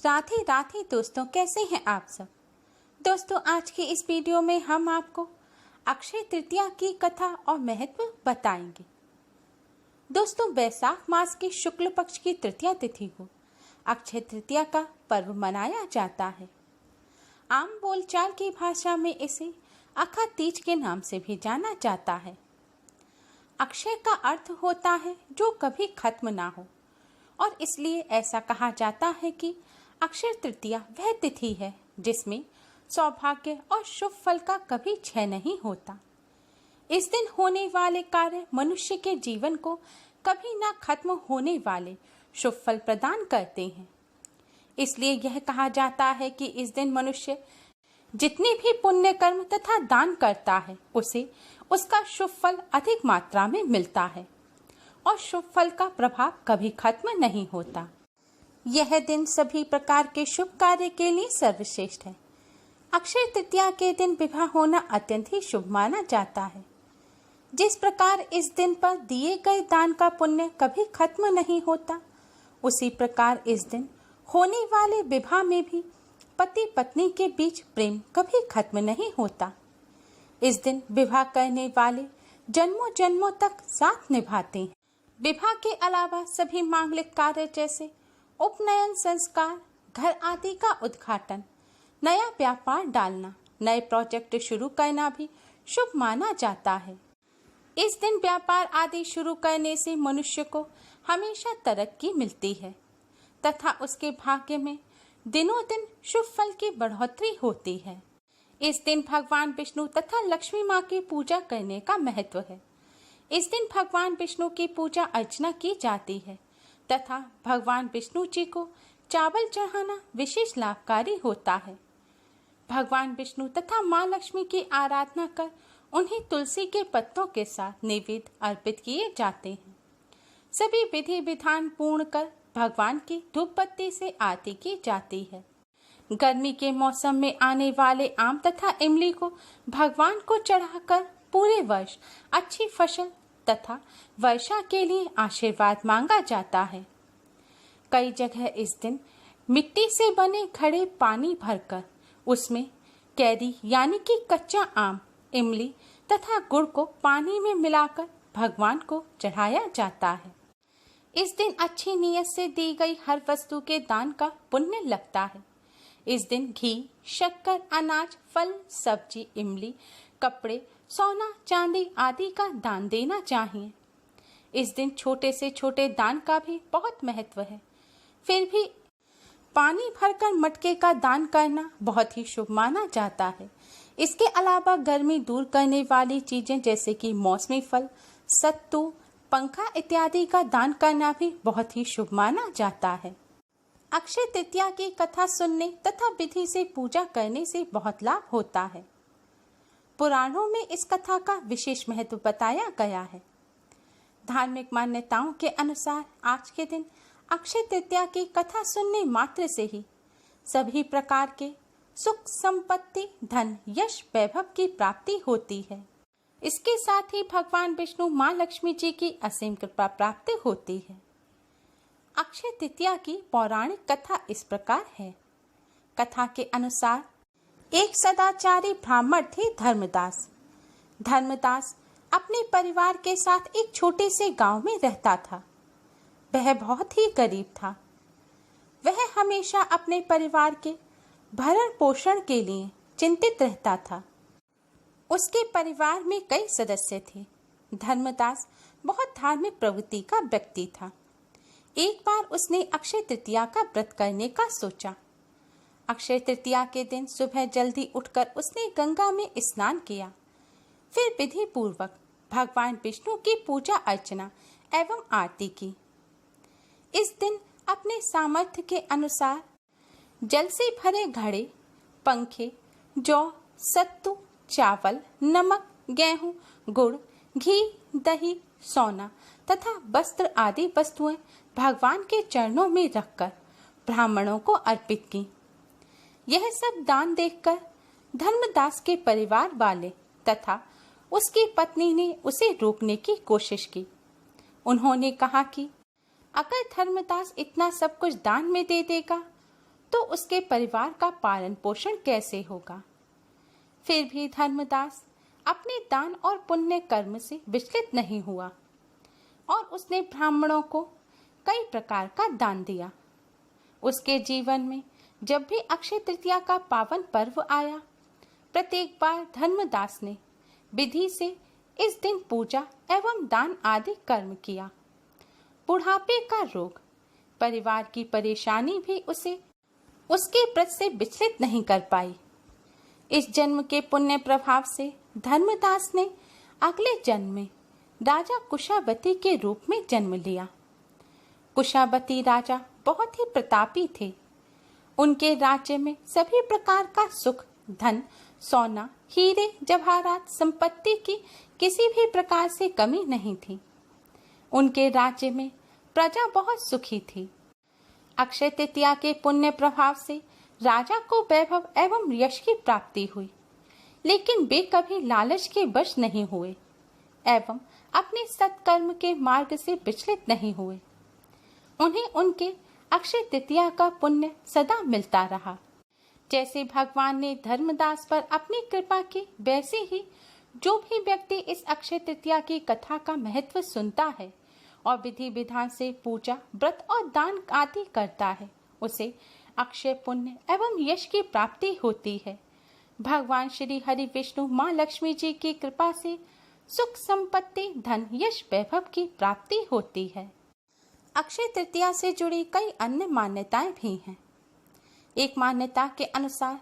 राधे राधे दोस्तों, कैसे हैं आप सब। दोस्तों, आज की इस वीडियो में हम आपको अक्षय तृतीया की कथा और महत्व बताएंगे। दोस्तों, वैशाख मास की शुक्ल पक्ष की तृतीया तिथि को अक्षय तृतीया का पर्व मनाया जाता है। आम बोलचाल की भाषा में इसे अखा तीज के नाम से भी जाना जाता है। अक्षय का अर्थ होता है जो कभी खत्म ना हो, और इसलिए ऐसा कहा जाता है कि अक्षय तृतीया वह तिथि है जिसमें सौभाग्य और शुभ फल का कभी क्षय नहीं होता। इस दिन होने वाले कार्य मनुष्य के जीवन को कभी ना खत्म होने वाले शुभ फल प्रदान करते हैं। इसलिए यह कहा जाता है कि इस दिन मनुष्य जितने भी पुण्य कर्म तथा दान करता है उसे उसका शुभ फल अधिक मात्रा में मिलता है, और शुभ फल का प्रभाव कभी खत्म नहीं होता। यह दिन सभी प्रकार के शुभ कार्य के लिए सर्वश्रेष्ठ है। अक्षय तृतीया के दिन विवाह होना अत्यंत ही शुभ माना जाता है। जिस प्रकार इस दिन पर दिए गए दान का पुण्य कभी खत्म नहीं होता, उसी प्रकार इस दिन होने वाले विवाह में भी पति पत्नी के बीच प्रेम कभी खत्म नहीं होता। इस दिन विवाह करने वाले जन्मों जन्मों तक साथ निभाते हैं। विवाह के अलावा सभी मांगलिक कार्य जैसे उपनयन संस्कार, घर आदि का उद्घाटन, नया व्यापार डालना, नए प्रोजेक्ट शुरू करना भी शुभ माना जाता है। इस दिन व्यापार आदि शुरू करने से मनुष्य को हमेशा तरक्की मिलती है तथा उसके भाग्य में दिनों दिन शुभ फल की बढ़ोतरी होती है। इस दिन भगवान विष्णु तथा लक्ष्मी माँ की पूजा करने का महत्व है। इस दिन भगवान विष्णु की पूजा अर्चना की जाती है तथा भगवान विष्णु जी को चावल चढ़ाना विशेष लाभकारी होता है। भगवान विष्णु तथा माँ लक्ष्मी की आराधना कर उन्हें तुलसी के पत्तों के साथ नैवेद्य अर्पित किए जाते हैं। सभी विधि विधान पूर्ण कर भगवान की धूप बत्ती से आरती की जाती है। गर्मी के मौसम में आने वाले आम तथा इमली को भगवान को चढ़ाकर पूरे वर्ष अच्छी फसल तथा वर्षा के लिए आशीर्वाद मांगा जाता है। कई जगह इस दिन मिट्टी से बने घड़े पानी भरकर उसमें कैरी यानी कि कच्चा आम, इमली तथा गुड़ को पानी में मिलाकर भगवान को चढ़ाया जाता है। इस दिन अच्छी नीयत से दी गई हर वस्तु के दान का पुण्य लगता है। इस दिन घी, शक्कर, अनाज, फल, सब्जी, इमली, कपड़े, सोना, चांदी आदि का दान देना चाहिए। इस दिन छोटे से छोटे दान का भी बहुत महत्व है। फिर भी पानी भरकर मटके का दान करना बहुत ही शुभ माना जाता है। इसके अलावा गर्मी दूर करने वाली चीजें जैसे कि मौसमी फल, सत्तू, पंखा इत्यादि का दान करना भी बहुत ही शुभ माना जाता है। अक्षय तृतीया की कथा सुनने तथा विधि से पूजा करने से बहुत लाभ होता है। पुराणों में इस कथा का विशेष महत्व बताया गया है। धार्मिक मान्यताओं के अनुसार आज के दिन अक्षय तृतीया की कथा सुनने मात्र से ही सभी प्रकार के सुख, संपत्ति, धन, यश, वैभव की प्राप्ति होती है। इसके साथ ही भगवान विष्णु, माँ लक्ष्मी जी की असीम कृपा प्राप्त होती है। अक्षय तृतीया की पौराणिक कथा इस प्रकार है। कथा के अनुसार एक सदाचारी ब्राह्मण थे धर्मदास। धर्मदास अपने परिवार के साथ एक छोटे से गांव में रहता था। वह बहुत ही गरीब था। वह हमेशा अपने परिवार के भरण पोषण के लिए चिंतित रहता था। उसके परिवार में कई सदस्य थे। धर्मदास बहुत धार्मिक प्रवृत्ति का व्यक्ति था। एक बार उसने अक्षय तृतीया का व्रत करने का सोचा। अक्षय तृतीया के दिन सुबह जल्दी उठकर उसने गंगा में स्नान किया। फिर विधि पूर्वक भगवान विष्णु की पूजा अर्चना एवं आरती की। इस दिन अपने सामर्थ्य के अनुसार जल से भरे घड़े, पंखे, जौ, सत्तू, चावल, नमक, गेहूं, गुड़, घी, दही, सोना तथा वस्त्र आदि वस्तुएं भगवान के चरणों में रखकर ब्राह्मणों को अर्पित की। यह सब दान देखकर धर्मदास के परिवार वाले तथा उसकी पत्नी ने उसे रोकने की कोशिश की। उन्होंने कहा कि अगर धर्मदास इतना सब कुछ दान में दे देगा तो उसके परिवार का पालन पोषण कैसे होगा। फिर भी धर्मदास अपने दान और पुण्य कर्म से विचलित नहीं हुआ और उसने ब्राह्मणों को कई प्रकार का दान दिया। उसके जीवन में जब भी अक्षय तृतीया का पावन पर्व आया, प्रत्येक बार धर्मदास ने विधि से इस दिन पूजा एवं दान आदि कर्म किया। बुढ़ापे का रोग, परिवार की परेशानी भी उसे उसके व्रत से विचलित नहीं कर पाई। इस जन्म के पुण्य प्रभाव से धर्मदास ने अगले जन्म में राजा कुशावती के रूप में जन्म लिया। कुशावती राजा बहुत ही प्रतापी थे। उनके राज्य में सभी प्रकार का सुख, धन, सोना, हीरे जवाहरात, संपत्ति की किसी भी प्रकार से कमी नहीं थी। उनके राज्य में प्रजा बहुत सुखी थी। अक्षय तृतीया के पुण्य प्रभाव से राजा को वैभव एवं यश की प्राप्ति हुई, लेकिन वे कभी लालच के वश नहीं हुए एवं अपने सत्कर्म के मार्ग से विचलित नहीं हुए। उन्हें उनके अक्षय तृतीया का पुण्य सदा मिलता रहा। जैसे भगवान ने धर्मदास पर अपनी कृपा की, वैसे ही जो भी व्यक्ति इस अक्षय तृतीया की कथा का महत्व सुनता है और विधि विधान से पूजा, व्रत और दान आदि करता है, उसे अक्षय पुण्य एवं यश की प्राप्ति होती है। भगवान श्री हरि विष्णु माँ लक्ष्मी जी की कृपा से सुख, संपत्ति, धन, यश, वैभव की प्राप्ति होती है। अक्षय तृतीया से जुड़ी कई अन्य मान्यताएं भी हैं। एक मान्यता के अनुसार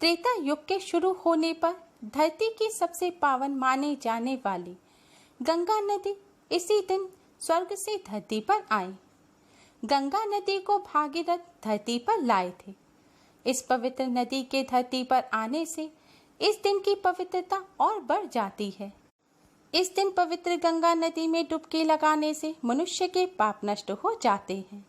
त्रेता युग के शुरू होने पर धरती की सबसे पावन माने जाने वाली गंगा नदी इसी दिन स्वर्ग से धरती पर आई। गंगा नदी को भागीरथ धरती पर लाए थे। इस पवित्र नदी के धरती पर आने से इस दिन की पवित्रता और बढ़ जाती है। इस दिन पवित्र गंगा नदी में डुबकी लगाने से मनुष्य के पाप नष्ट हो जाते हैं।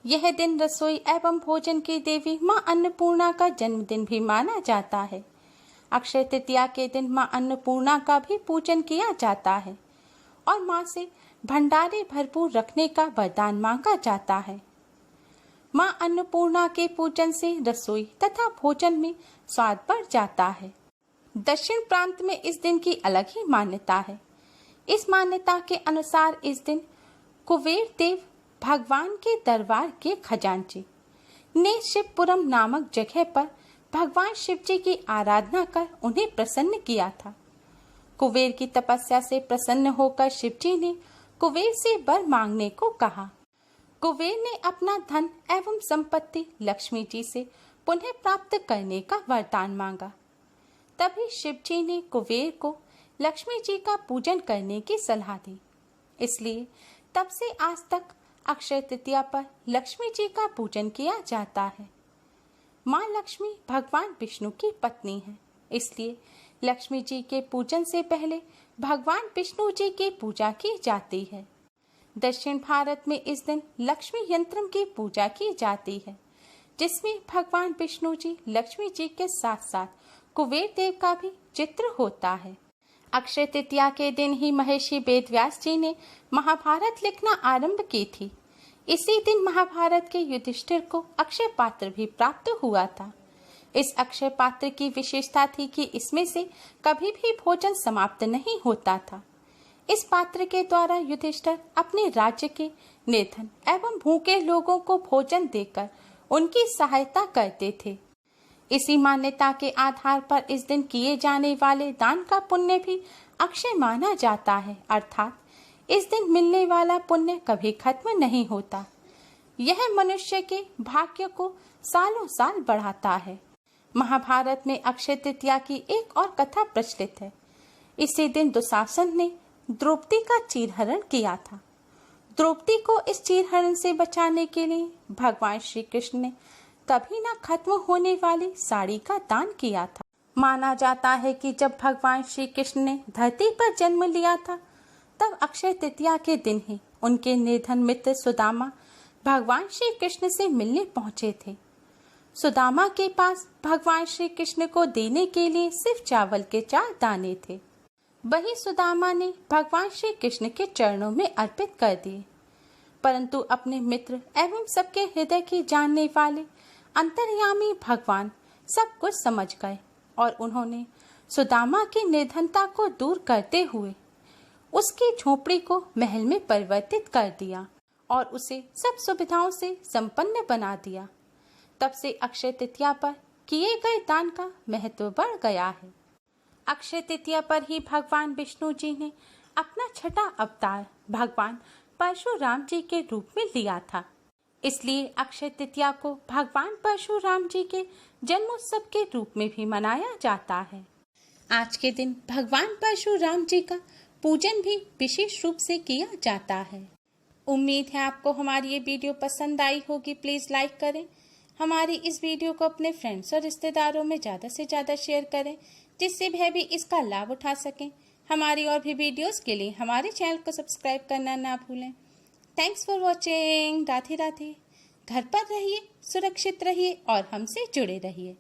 यह दिन रसोई एवं भोजन की देवी माँ अन्नपूर्णा का जन्मदिन भी माना जाता है। अक्षय तृतीया के दिन माँ अन्नपूर्णा का भी पूजन किया जाता है और माँ से भंडारे भरपूर रखने का वरदान मांगा जाता है। माँ अन्नपूर्णा के पूजन से रसोई तथा भोजन में स्वाद बढ़ जाता है। दक्षिण प्रांत में इस दिन की अलग ही मान्यता है। इस मान्यता के अनुसार इस दिन कुबेर देव भगवान के दरबार के खजांची ने शिवपुरम नामक जगह पर भगवान शिव जी की आराधना कर उन्हें प्रसन्न किया था। कुबेर की तपस्या से प्रसन्न होकर शिव जी ने कुबेर से वर मांगने को कहा। कुबेर ने अपना धन एवं संपत्ति लक्ष्मी जी से पुनः प्राप्त करने का वरदान मांगा। तभी शिव जी ने कुबेर को लक्ष्मी जी का पूजन करने की सलाह दी। इसलिए तब से आज तक अक्षय तृतीया पर लक्ष्मी जी का पूजन किया जाता है। माँ लक्ष्मी भगवान विष्णु की पत्नी है, इसलिए लक्ष्मी जी के पूजन से पहले भगवान विष्णु जी की पूजा की जाती है। दक्षिण भारत में इस दिन लक्ष्मी यंत्रम की पूजा की जाती है, जिसमें भगवान विष्णु जी लक्ष्मी जी के साथ साथ कुबेर देव का भी चित्र होता है। अक्षय तृतीया के दिन ही महर्षि वेदव्यास जी ने महाभारत लिखना आरंभ की थी। इसी दिन महाभारत के युधिष्ठिर को अक्षय पात्र भी प्राप्त हुआ था। इस अक्षय पात्र की विशेषता थी कि इसमें से कभी भी भोजन समाप्त नहीं होता था। इस पात्र के द्वारा युधिष्ठिर अपने राज्य के निर्धन एवं भूखे लोगों को भोजन देकर उनकी सहायता करते थे। इसी मान्यता के आधार पर इस दिन किए जाने वाले दान का पुण्य भी अक्षय माना जाता है, अर्थात इस दिन मिलने वाला पुण्य कभी खत्म नहीं होता। यह मनुष्य के भाग्य को सालों साल बढ़ाता है। महाभारत में अक्षय तृतीया की एक और कथा प्रचलित है। इसी दिन दुशासन ने द्रौपदी का चीरहरण किया था। द्रौपदी को इस चीरहरण से बचाने के लिए भगवान श्री कृष्ण ने कभी न खत्म होने वाली साड़ी का दान किया था। माना जाता है कि जब भगवान श्री कृष्ण ने धरती पर जन्म लिया था, तब अक्षय तृतीया के दिन ही उनके निर्धन मित्र सुदामा भगवान श्री कृष्ण से मिलने पहुंचे थे। सुदामा के पास भगवान श्री कृष्ण को देने के लिए सिर्फ चावल के 4 दाने थे। वही सुदामा ने भगवान श्री कृष्ण के चरणों में अर्पित कर दिए, परंतु अपने मित्र एवं सबके हृदय की जानने वाले अंतर्यामी भगवान सब कुछ समझ गए और उन्होंने सुदामा की निर्धनता को दूर करते हुए उसकी झोपड़ी को महल में परिवर्तित कर दिया और उसे सब सुविधाओं से संपन्न बना दिया। तब से अक्षय तृतीया पर किए गए दान का महत्व बढ़ गया है। अक्षय तृतीया पर ही भगवान विष्णु जी ने अपना छठा अवतार भगवान परशुराम जी के रूप में लिया था। इसलिए अक्षय तृतीया को भगवान परशुराम जी के जन्मोत्सव के रूप में भी मनाया जाता है। आज के दिन भगवान परशुराम जी का पूजन भी विशेष रूप से किया जाता है। उम्मीद है आपको हमारी ये वीडियो पसंद आई होगी। प्लीज लाइक करें, हमारी इस वीडियो को अपने फ्रेंड्स और रिश्तेदारों में ज़्यादा से ज़्यादा शेयर करें, जिससे वह भी इसका लाभ उठा सकें। हमारी और भी वीडियोस के लिए हमारे चैनल को सब्सक्राइब करना ना भूलें। Thanks for watching. Radhe Radhe. घर पर रहिए, सुरक्षित रहिए और हमसे जुड़े रहिए।